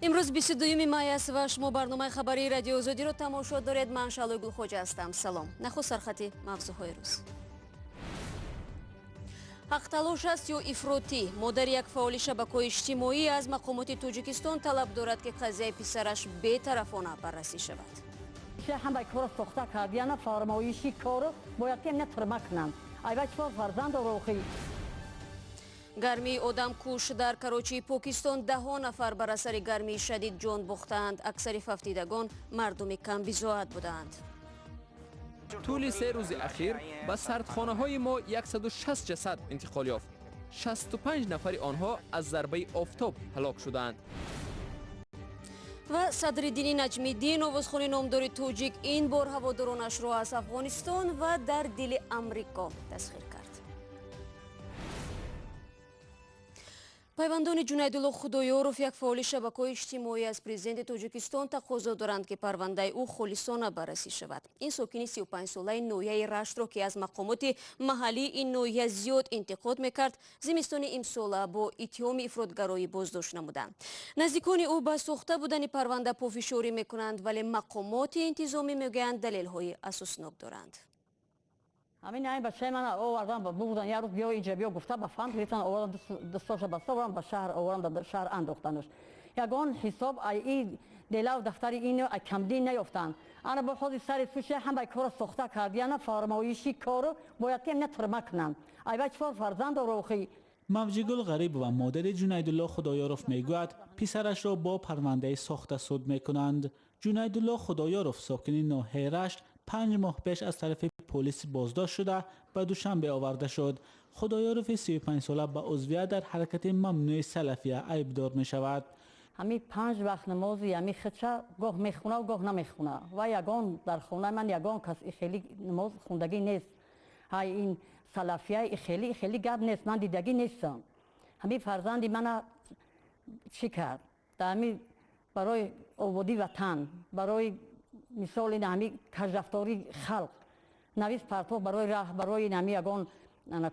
امروز 22 مای است و شما برنامه خبری رادیو آزادی رو تماشا دارید. من شالوی گلخوجه هستم. سلام. نخست سرخط موضوعهای روز. حق تلاش است یا افراطی؟ مادر یک فعال شبکه‌های اجتماعی از مقامات تاجیکستان طلب دارد که قضیه پسرش بی‌طرفانه بررسی شود. همه کار ساخته کردن فرمایشی کارو باید که نترمه کنند. ایوه چه فرزند روخی گرمی آدم کش در کراچی پاکستان 10 نفر بر اثر گرمی شدید جان باختند. اکثر ففتیدگان مردم کم بی‌زائد بودند. طول 3 روز اخیر به سردخانه های ما 160 جسد انتقال یافت. 65 نفر آنها از ضربه آفتاب هلاک شدند. و صدر دینی نجمی‌دین آوازخوان نامدار تاجیک این بار هوادارانش را از افغانستان و در دل امریکا تسخیر کرد. پیوندان جنیدالله خدایارف یک فعال شبکه‌های اجتماعی از پرزیدنت تاجیکستان تقاضا دارند که پرونده او خالصانه بررسی شود. این ساکن 35 ساله ناحیه رشت را که از مقامات محلی این ناحیه زیاد انتقاد میکرد، زمستان امسال با اتهام افراطگرایی بازداشت نمودند. نزدیکان او به ساخته بودن پرونده پافشاری میکنند، ولی مقامات انتظامی میگویند دلیل‌های اساسناک دارند. همین این بچه من آوردن بودن یه روز بیا اینجا بیا گفته به فند ریتن آوردن دستاش بسته آوردن به شهر آوردن به شهر انداختنش. یگان حساب این دلار دفتر اینو کمدی نیافتن. انا با خود سر سوشه همه کار ساخته کردن فرمایشی کارو باید که نترمه کنند. ایوه چه فرزند روخی موجیگل غریب و مادر جنیدالله خدایارف میگوید پسرش را با پرونده ساخته صد میکنند. جنیدالله خدایارف ساکن ناحیه رشت 5 ماه پیش از طرف پلیس بازداشت شده به دوشنبه آورده شد. خدایارف 35 ساله به عضویت در حرکت ممنوع سلفیه ایبدار می شود. همین 5 وقت نمازی همین خدشه گاه میخونه و گاه نمیخونه و یگان در خونه من یگان کس خیلی نماز خوندگی نیست. های این سلفیه خیلی گرد نیست، من دیدگی نیستم. همین فرزندی من چی کرد؟ همین برای آبادی وطن، برای مثال این همین کجرفتاری خلق نویس پرتو برای راه برای نمی یگان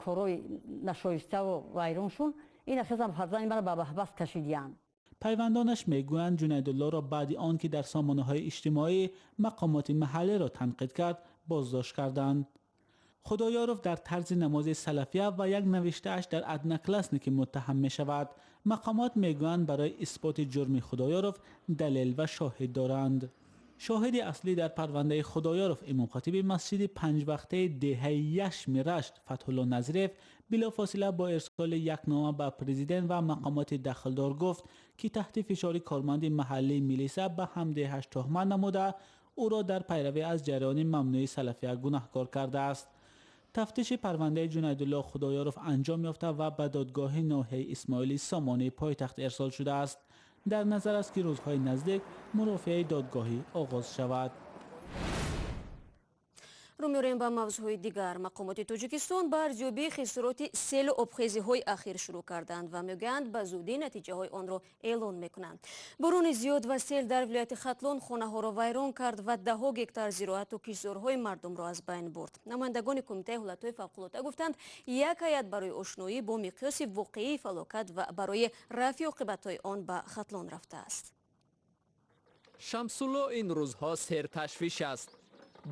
کارای نشایسته و ویرونشون این خزم فرزند من به بحث کشیدیان. پیوندانش میگویند جنیدالله را بعد آن که در سامانه‌های اجتماعی مقامات محلی را تنقید کرد بازداشت کردند. خدایارف در طرز نماز سلفیه و یک نوشته‌اش در ادنی کلاسنیک متهم می شود. مقامات میگویند برای اثبات جرم خدایارف دلیل و شاهد دارند. شاهد اصلی در پرونده خدایارف امام خطیب مسجد 5 وقته دهه یشم رشت فتح الله نظریف بلافاصله با ارسال یک نامه به پرزیدنت و مقامات دخلدار گفت که تحت فشار کارمند محلی میلیسا به همدهش تهمت نموده او را در پیروی از جریان ممنوع سلفیه گناهکار کرده است. تفتیش پرونده جنیدالله خدایارف انجام یافته و به دادگاه ناحیه اسماعیلی سامانه پایتخت ارسال شده است. در نظر است که روزهای نزدیک مرافعه دادگاهی آغاز شود. رو می‌رویم به موضوعهای دیگر. مقامات تاجیکستان به ارزیابی خسارات سیل و آبخیزی‌های اخیر شروع کردند و میگویند به زودی نتیجه‌های آن را اعلان می‌کنند. باران زیاد و سیل در ولایت ختلون خانه‌ها را ویران کرد و 10 گکتار زراعت و کشتزارهای مردم را از بین برد. نمایندگان کمیته حالت‌های فوق‌العاده گفتند یک هیئت برای آشنایی با مقیاس واقعی فلاکت و برای رفع عاقبت‌های آن به ختلون رفته است. شمس‌الله این روزها سرتشویش است.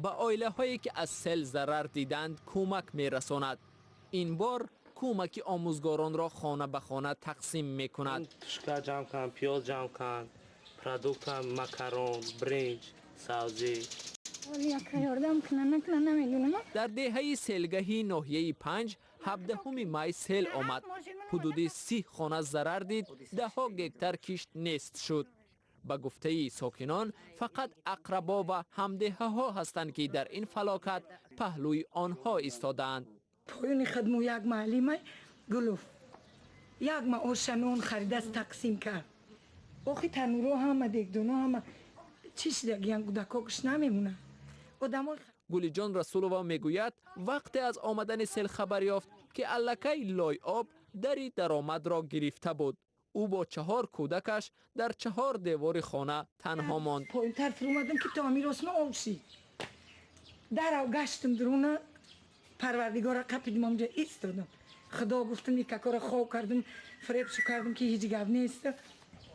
به عائله هایی که از سیل ضرر دیدند کمک می رساند. این بار کمک آموزگاران را خانه به خانه تقسیم می کند. شکر جمع کن، پیاز جمع کن، پرودوکت مکرون، برنج، سبزی. در دهه سیلگاهی ناحیه 5 17 می سیل آمد. حدود 30 خانه ضرر دید، 10 گکتار کشت نیست شد. به گفته ساکنان فقط اقربا و همدهه ها هستند که در این فلاکت پهلوی آنها ایستادند. پایان خدمو یک معلم گلوف یک ما آشنون خریده است تقسیم کرد. آخی تنورو هم دیگدونا هم چیش دیگه کودکاش نمیمونه. گلی جان رسولووا میگوید وقتی از آمدن سیل خبر یافت که الکی لای آب دری درآمد را گرفته بود. او با 4 کودکش در 4 دیوار خانه تنها ماند. پایین طرف اومدم که تعمیر آسمان آب شی. در گشتم درونه پروردگار قپیدم اونجا ایستادم. خدا گفتم یک کار خواب کردم فریب شو کردم که هیچ گپ نیست.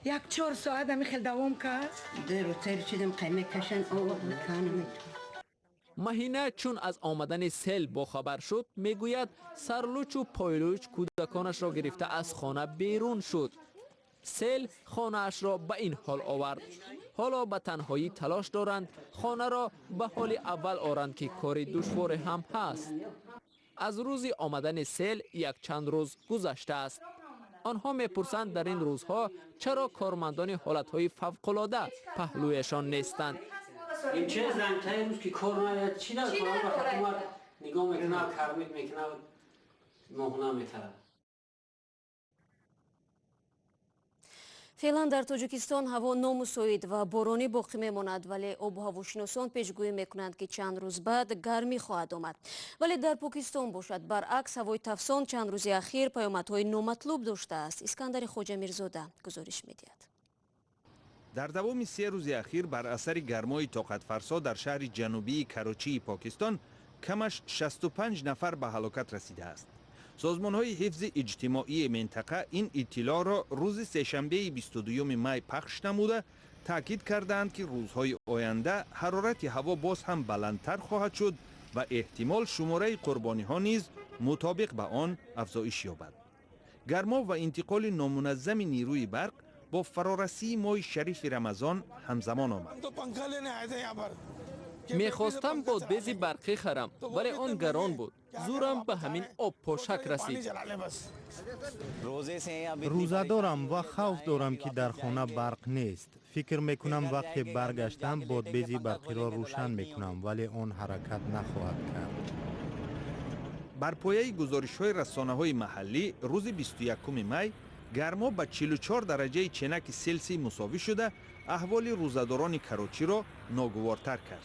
یک 4 ساعت همی خیلی دوام کرد. در تر چیدم قیمه کشن آورد مکانم. مهینه چون از آمدن سیل باخبر شد میگوید سرلوچ و پایلوچ کودکانش را گرفته از خانه بیرون شد. سیل خانه اش را به این حال آورد. حالا به تنهایی تلاش دارند خانه را به حال اول آورند که کار دشوار هم هست. از روز آمدن سیل یک چند روز گذشته است. آنها میپرسند در این روزها چرا کارمندان حالتهای فوق‌العاده پهلویشان نیستند. این چه زنگ‌های روز که کار نید چی داره؟ حکومت نگاه میکنه، کرمید میکنه، مهنه میتره. فعلا در تاجیکستان هوا نامساعد و بارانی باقی میماند، ولی آب و هواشناسان پیشگویی میکنند که چند روز بعد گرمی خواهد آمد. ولی در پاکستان باشد برعکس هوای تفسان چند روز اخیر پیامدهای نامطلوب داشته است. اسکندر خواجه میرزاده گزارش میدهد. در دوام 3 روز اخیر بر اثر گرمای طاقت فرسا در شهر جنوبی کراچی پاکستان کمش 65 نفر به هلاکت رسیده است. سازمان‌های حفظ اجتماعی منطقه این اطلاع را روز سه‌شنبه 22 می پخش نموده تاکید کردند که روزهای آینده حرارت هوا باز هم بلندتر خواهد شد و احتمال شماره قربانی‌ها نیز مطابق به آن افزایش یابد. گرما و انتقال نامنظم نیروی برق با فرارسی ماه شریف رمضان همزمان آمد. میخواستم بادبیز برقی خرم ولی آن گران بود. زورم به همین آب پاشک رسید. روزه دارم و خوف دارم که در خانه برق نیست. فکر میکنم وقتی برگشتم بادبیز برقی را روشن میکنم ولی آن حرکت نخواهد کرد. بر پایه گزارش‌های رسانه‌های محلی روز 21 می گرما به 44 درجه چنک سلسی مساوی شده احوال روزه‌داران کراچی را ناگوارتر کرد.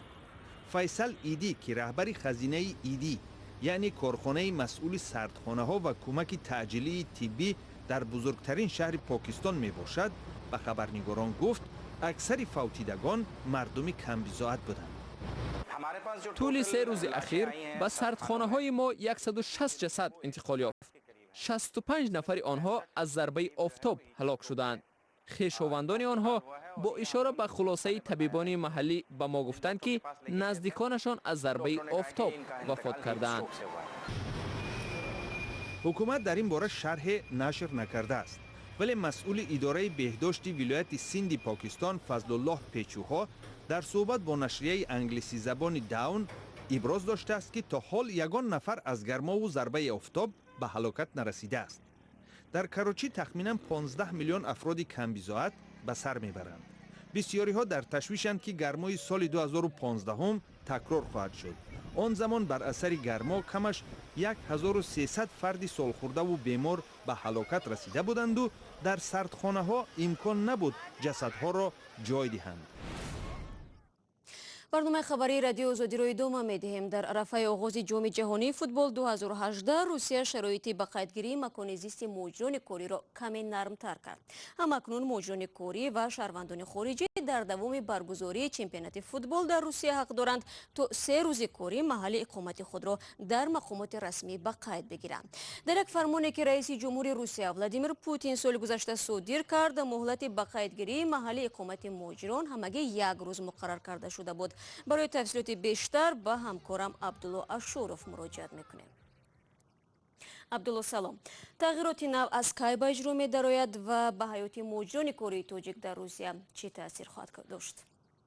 فیصل ایدی که رهبر خزینه ایدی یعنی کارخانه مسئول سردخانه ها و کمک تعجیلی طبی در بزرگترین شهر پاکستان می باشد به خبرنگاران گفت اکثر فوتیدگان مردم کمبزاعت بودند. طول 3 روز اخیر به سردخانه های ما 160 جسد انتقال یافت. 65 نفر آنها از ضربه آفتاب هلاک شدند. خویشاوندان آنها با اشاره به خلاصه طبیبان محلی به ما گفتند که نزدیکانشان از ضربه آفتاب وفات کردند. حکومت در این باره شرح نشر نکرده است، ولی مسئول اداره بهداشت ولایت سندھ پاکستان فضل الله پیچوها در صحبت با نشریه انگلیسی زبان داون ابراز داشته است که تا حال یگان نفر از گرما و ضربه آفتاب به هلاکت نرسیده است. در کراچی تخمینا 15 میلیون افراد کمبزاعت به سر میبرند. بسیاری ها در تشویشند که گرمای سال 2015 هم تکرار خواهد شد. آن زمان بر اثر گرما کمش 1300 فرد سالخورده و بیمار به هلاکت رسیده بودند و در سردخانه ها امکان نبود جسدها را جای دهند. برنامه خبری رادیو آزادی را ادامه می‌دهیم. در عرفه آغاز جام جهانی فوتبال 2018 روسیه شرایطی به قیدگیری مکان زیست مهاجران کاری را کمی نرمتر کرد. همکنون مهاجران کاری و شهروندان خارجی در دوام برگزاری چمپیونات فوتبال در روسیه حق دارند تا 3 روز کاری محل اقامت خود را در مقامات رسمی به قید بگیرند. در یک فرمانی که رئیس جمهور روسیه ولادیمیر پوتین سال گذشته صادر کرد، مهلت به قیدگیری محل اقامت مهاجران همگی 1 روز مقرر کرده شده بود. برای تفصیلات بیشتر با همکارم عبدالله اشورف مراجعت میکنیم. عبدالله سلام. تغییرات نو از کی به اجرا می‌دراید و به حیات مهاجران کاری تاجیک در روسیه چه تاثیر خواهد داشت؟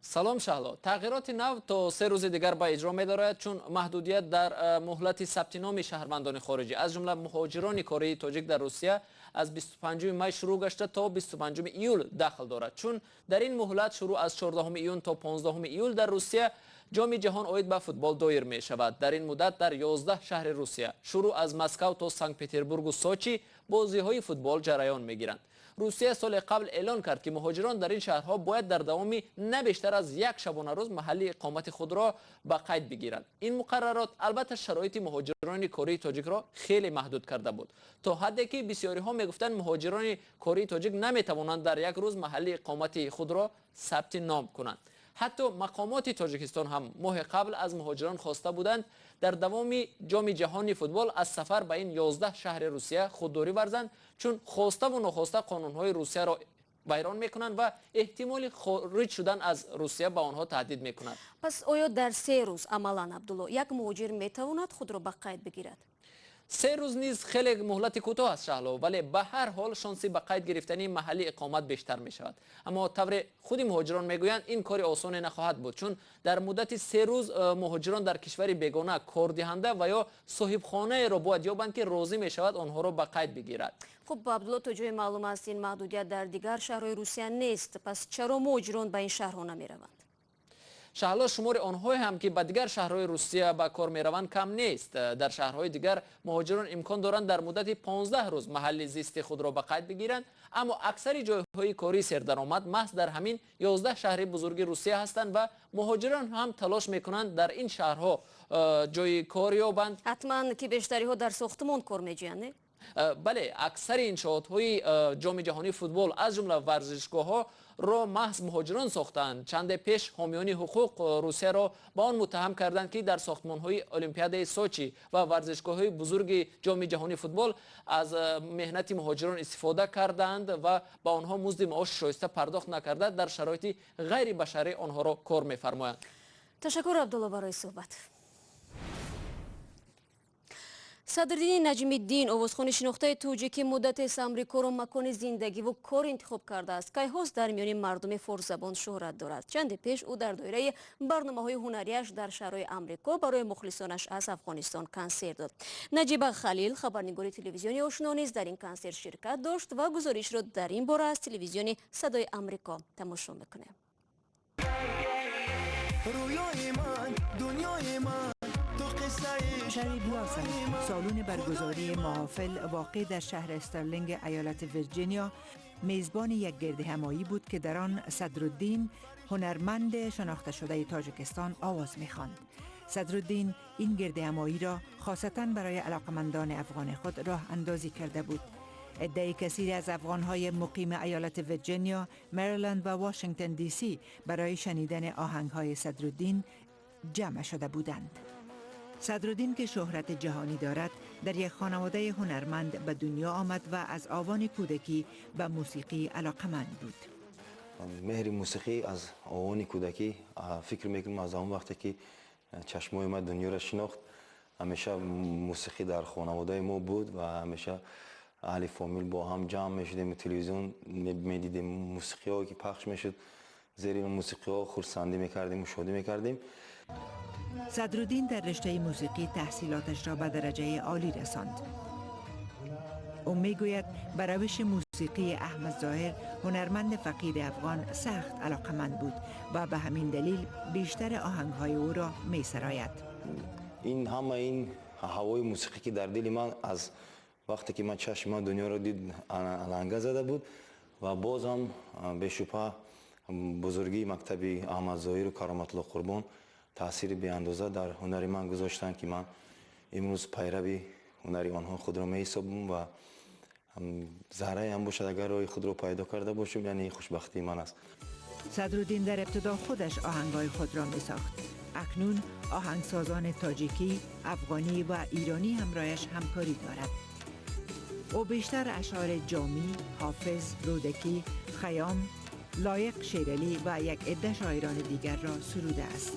سلام شهلا. تغییرات نو تا 3 روز دیگر به اجرا می‌دارد چون محدودیت در مهلت ثبت نام شهروندان خارجی از جمله مهاجران کاری تاجیک در روسیه از 25 می شروع گشته تا 25 ایول داخل دارد. چون در این مهلت شروع از 14 ایون تا 15 ایول در روسیه جام جهان اوید به فوتبال دایر می شود. در این مدت در 11 شهر روسیه شروع از مسکو تا سنت پترزبورگ و سوچی بازی های فوتبال جریان می گیرند. روسیه سال قبل اعلان کرد که مهاجران در این شهرها باید در دوامی نه بیشتر از 1 شبانه روز محل اقامت خود را به قید بگیرند. این مقررات البته شرایط مهاجران کاری تاجیک را خیلی محدود کرده بود، تا حدی که بسیاری ها میگفتند مهاجران کاری تاجیک نمیتوانند در 1 روز محل اقامت خود را ثبت نام کنند. حتی مقامات تاجیکستان هم ماه قبل از مهاجران خواسته بودند در دوام جام جهانی فوتبال از سفر به این 11 شهر روسیه خودداری ورزند، چون خواسته و ناخواسته قانونهای روسیه را ویران میکنند و احتمال خارج شدن از روسیه با آنها تهدید میکنند. پس آیا در 3 روز عملاً عبدالله یک مهاجر میتواند خود را به قید بگیرد؟ 3 روز نیز خیلی مهلت کوتاه است شهلا، ولی به هر حال شانسی به قید گرفتن محلی اقامت بیشتر می شود. اما طور خود مهاجران میگویند این کار آسان نخواهد بود، چون در مدت 3 روز مهاجران در کشور بیگانه کار دهنده و یا صاحب خانه را باید یابند که راضی می شود آنها را به قید بگیرد. خب عبدالله، تا جای معلوم است این محدودیت در دیگر شهرهای روسیه نیست، پس چرا مهاجران به این شهرها نمی روند؟ شهلا شمار آنهایی هم که به دیگر شهرهای روسیه به کار می روند کم نیست. در شهرهای دیگر مهاجران امکان دارند در مدت 15 روز محل زیست خود را به قید بگیرند، اما اکثر جایهای کاری سردرآمد محض در همین 11 شهر بزرگ روسیه هستند و مهاجران هم تلاش می کنند در این شهرها جای کار یابند. حتما که بیشتری ها در ساختمان کار می جویند؟ بله، اکثر انشاءات جام جهانی فوتبال از جمله ورزشگاه ها را محض مهاجران ساختند. چند پیش حامیان حقوق روسیه را با آن متهم کردند که در ساختمان های المپیاد سوچی و ورزشگاه های بزرگ جام جهانی فوتبال از مهنت مهاجران استفاده کردند و با آنها مزد معاش شایسته پرداخت نکرده در شرایط غیر بشری آنها را کار می‌فرمایند. تشکر عبدالله برای صحبت. صدردین نجمی‌الدین آوازخوان شناخته توجیکی مدت است امریکا را مکان زندگی و کار انتخاب کرده است که هاست در میان مردم فارس زبان شهرت دارد. چند پیش او در دایره برنامه‌های هنریش در شهرهای امریکا برای مخلصانش از افغانستان کنسرت داد. نجیب خلیل خبرنگار تلویزیونی آشنا نیز در این کنسرت شرکت داشت و گزارش را در این باره از تلویزیون صدای امریکا تماشا می‌کنیم. شهر بلاسم، سالن برگزاری محافل واقع در شهر استرلینگ ایالت ویرجینیا میزبان یک گردهمایی بود که در آن صدرالدین هنرمند شناخته شده تاجیکستان آواز می‌خواند. صدرالدین این گردهمایی را خاصتاً برای علاقمندان افغان خود راه اندازی کرده بود. عده کثیر از افغان‌های مقیم ایالت ویرجینیا، مریلند و واشنگتن دی سی برای شنیدن آهنگ‌های صدرالدین جمع شده بودند. صدرالدین که شهرت جهانی دارد در یک خانواده هنرمند به دنیا آمد و از آوان کودکی به موسیقی علاقمند بود. مهر موسیقی از آوان کودکی فکر میکنم از اون وقتی که چشمای ما دنیا را شناخت همیشه موسیقی در خانواده ما بود و همیشه اهل فامیل با هم جمع میشدیم، تلویزیون میدیدیم، موسیقی هایی که پخش میشد زیر این موسیقی ها خرسندی میکردیم و شادی میکردیم. صدرالدین در رشته موسیقی تحصیلاتش را به درجه عالی رساند. او میگوید به روش موسیقی احمد ظاهر هنرمند فقیر افغان سخت علاقمند بود و به همین دلیل بیشتر آهنگهای او را میسراید. این هوای موسیقی که در دل من از وقتی که من چشم دنیا را دید علنگه زده بود و باز هم به شبهه بزرگی مکتب احمد ظاهر و کرامت الله قربان تاثیر بی اندازه در هنر من گذاشتن که من امروز پیروی هنری آنها خود را می حسابم و زهره هم باشد اگر راه خود را پیدا کرده باشم، یعنی خوشبختی من است. صدرالدین در ابتدا خودش آهنگای خود را می ساخت. اکنون آهنگسازان تاجیکی، افغانی و ایرانی همراهش همکاری دارد. او بیشتر اشعار جامی، حافظ، رودکی، خیام، لایق شیرالی و یک عده شاعران دیگر را سروده است.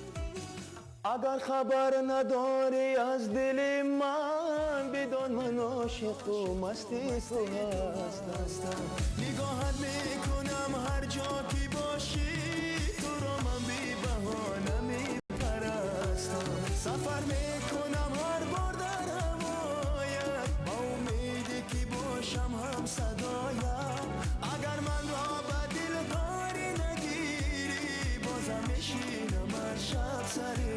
اگر خبر نداری از دل من بدون من عاشق و مستی تو هستم. نگاهت میکنم هر جا که باشی تو را من بی بهانه میپرستم. سفر میکنم هر بار در هوایت با امیدی که باشم هم صدایت. اگر من را به دل کاری نگیری بازم میشینم هر شب سری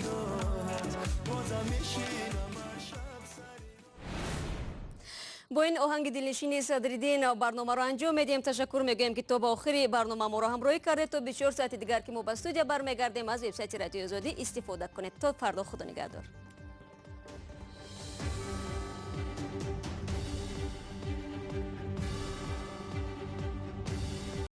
با این آهنگ دلنشین صدرالدین برنامه را انجام میدیم. تشکر میگویم که تا به آخر برنامه ما را همراهی کردید. تا 24 ساعت دیگر که ما به استودیو برمیگردیم از وبسایت رادیو آزادی استفاده کنید. تا فردا خدا نگهدار.